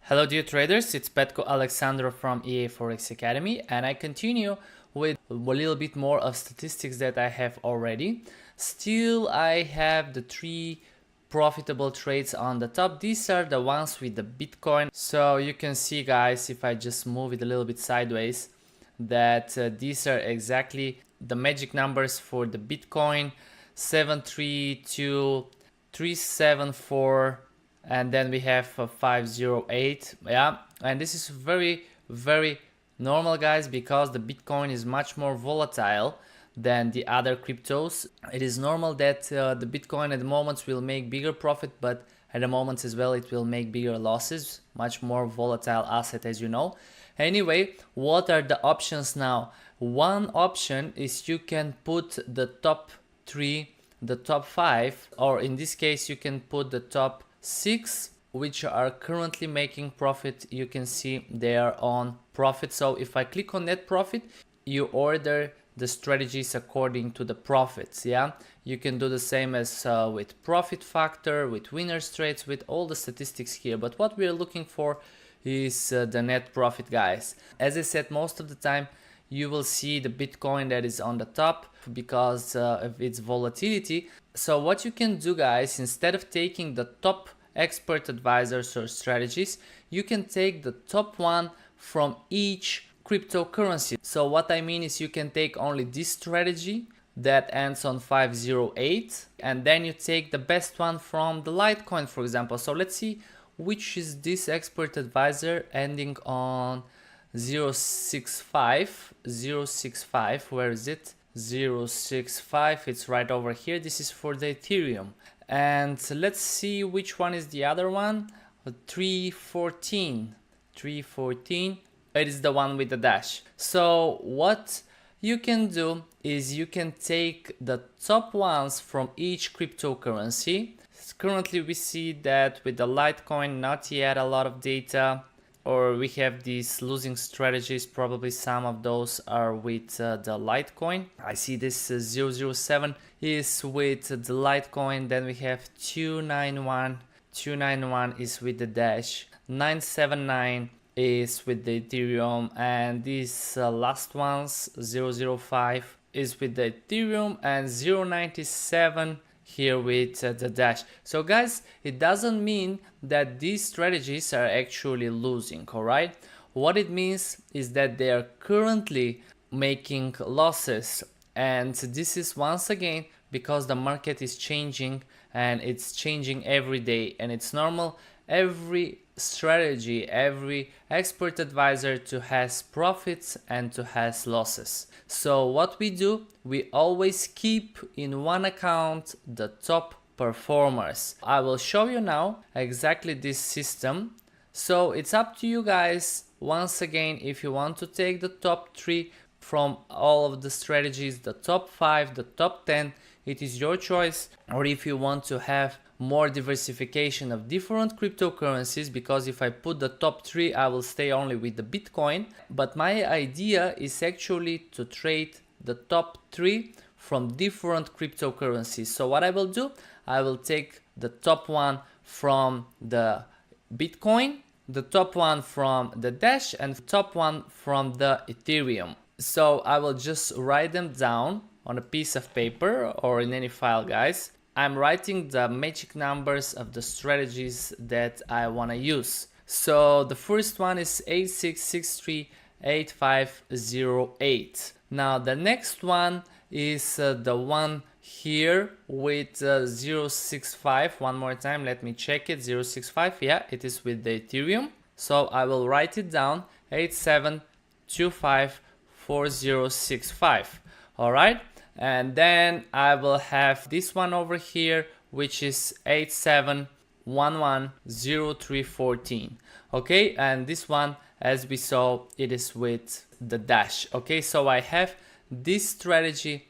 Hello dear traders, it's Petko Alexandro from EA Forex Academy, and I continue with a little bit more of statistics that I have already. Still, I have the three profitable trades on the top. These are the ones with the Bitcoin. So you can see, guys, if I just move it a little bit sideways, that these are exactly the magic numbers for the Bitcoin: 732, 374, and then we have 508. Yeah, and this is very normal, guys, because the Bitcoin is much more volatile than the other cryptos. It is normal that the Bitcoin at the moment will make bigger profit, but at the moment as well it will make bigger losses. Much more volatile asset, as you know. Anyway, what are the options now? One option is you can put the top three, the top five, or in this case you can put the top six, which are currently making profit. You can see they are on profit. So if I click on net profit, you order the strategies according to the profits. Yeah, you can do the same as with profit factor, with winners trades, with all the statistics here. But what we are looking for is the net profit, guys. As I said, most of the time you will see the Bitcoin that is on the top because of its volatility. So what you can do, guys, instead of taking the top expert advisors or strategies, you can take the top one from each cryptocurrency. So what I mean is you can take only this strategy that ends on 508, and then you take the best one from the Litecoin, for example. So let's see which is this expert advisor ending on 065. Where is it? 065. It's right over here. This is for the Ethereum. And let's see which one is the other one. 314. It is the one with the dash. So what you can do is you can take the top ones from each cryptocurrency. Currently we see that with the Litecoin, not yet a lot of data, or we have these losing strategies. Probably some of those are with the Litecoin. I see this 007 is with the Litecoin. Then we have 291 is with the dash. 979 is with the Ethereum, and these last ones, 005 is with the Ethereum, and 097 here with the dash. So guys, it doesn't mean that these strategies are actually losing, all right? What it means is that they are currently making losses, and this is once again because the market is changing, and it's changing every day, and it's normal every strategy, every expert advisor to has profits and to has losses. So what we do, we always keep in one account the top performers. I will show you now exactly this system. So it's up to you guys. Once again, if you want to take the top three from all of the strategies, the top 5, the top 10, it is your choice. Or if you want to have more diversification of different cryptocurrencies, because if I put the top 3, I will stay only with the Bitcoin. But my idea is actually to trade the top 3 from different cryptocurrencies. So what I will do, I will take the top one from the Bitcoin, the top one from the Dash, and the top one from the Ethereum. So I will just write them down on a piece of paper or in any file, guys. I'm writing the magic numbers of the strategies that I want to use. So the first one is 86638508. Now the next one is the one here with 065. One more time, let me check it. 065, yeah, it is with the Ethereum. So I will write it down, 87254065. All right. And then I will have this one over here, which is 87110314. Okay, and this one, as we saw, it is with the dash. Okay, so I have this strategy,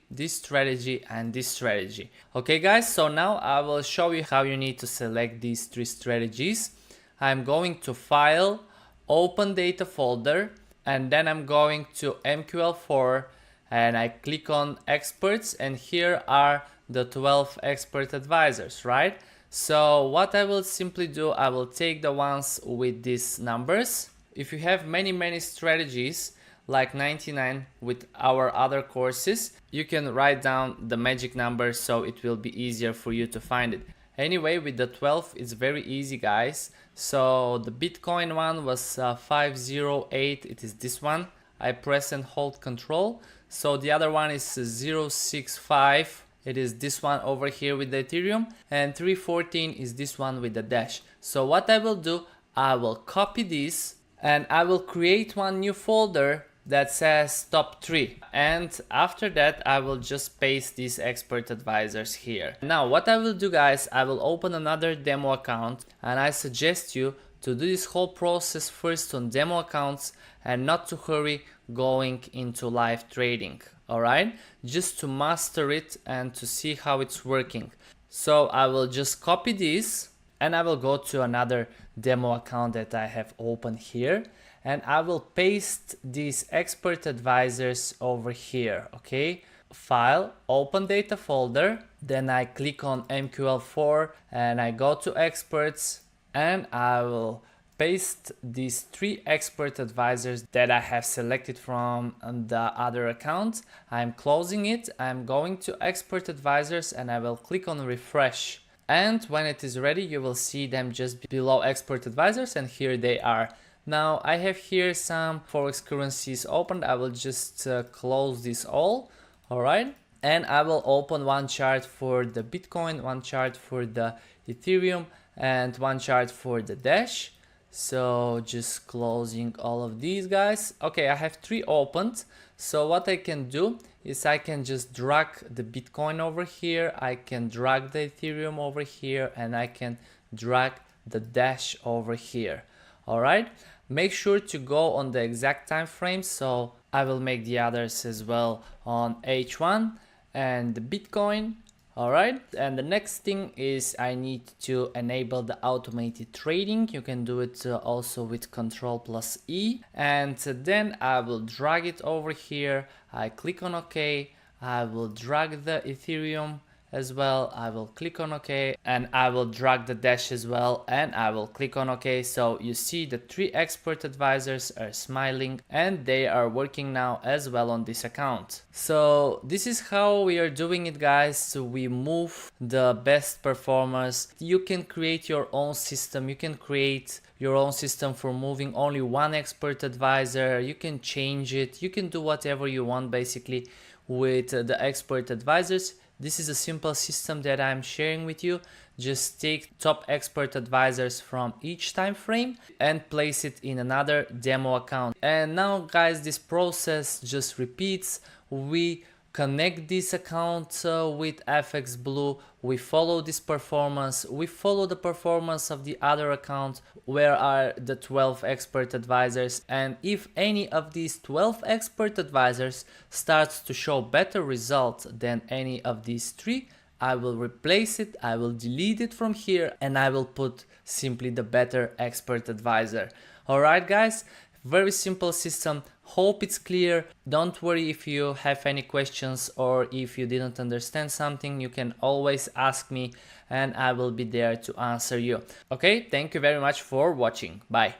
and this strategy. Okay guys, so now I will show you how you need to select these three strategies. I'm going to File, Open Data Folder, and then I'm going to MQL4, and I click on experts, and here are the 12 expert advisors, right? So what I will simply do, I will take the ones with these numbers. If you have many strategies like 99 with our other courses, you can write down the magic number so it will be easier for you to find it. Anyway, with the 12 it's very easy, guys. So the Bitcoin one was 508, it is this one. I press and hold control. So the other one is 065, it is this one over here with the Ethereum, and 314 is this one with the Dash. So what I will do, I will copy this and I will create one new folder that says top 3, and after that I will just paste these expert advisors here. Now what I will do, guys, I will open another demo account, and I suggest you to do this whole process first on demo accounts and not to hurry going into live trading. Alright, just to master it and to see how it's working. So I will just copy this and I will go to another demo account that I have open here, and I will paste these expert advisors over here. Okay, file, open data folder, then I click on MQL4 and I go to experts, and I will paste these 3 expert advisors that I have selected from the other account. I'm closing it, I'm going to expert advisors and I will click on refresh. And when it is ready, you will see them just below expert advisors, and here they are. Now I have here some forex currencies opened. I will just close this all. Alright, and I will open one chart for the Bitcoin, one chart for the Ethereum, and one chart for the Dash. So just closing all of these, guys. Okay, I have 3 opened. So what I can do is I can just drag the Bitcoin over here, I can drag the Ethereum over here, and I can drag the Dash over here. Alright, make sure to go on the exact time frame, so I will make the others as well on H1 and the Bitcoin. Alright, and the next thing is I need to enable the automated trading. You can do it also with Ctrl+E, and then I will drag it over here. I click on OK, I will drag the Ethereum as well, I will click on OK, and I will drag the Dash as well, and I will click on OK. So you see the 3 expert advisors are smiling and they are working now as well on this account. So this is how we are doing it, guys. So we move the best performers. You can create your own system, you can create your own system for moving only one expert advisor, you can change it, you can do whatever you want basically with the expert advisors. This is a simple system that I'm sharing with you. Just take top expert advisors from each time frame and place it in another demo account. And now, guys, this process just repeats. We connect this account with FX Blue, we follow this performance, we follow the performance of the other account where are the 12 expert advisors, and if any of these 12 expert advisors starts to show better results than any of these 3, I will replace it, I will delete it from here, and I will put simply the better expert advisor. Alright, guys, very simple system. Hope it's clear. Don't worry if you have any questions or if you didn't understand something, you can always ask me and I will be there to answer you. Okay, thank you very much for watching. Bye.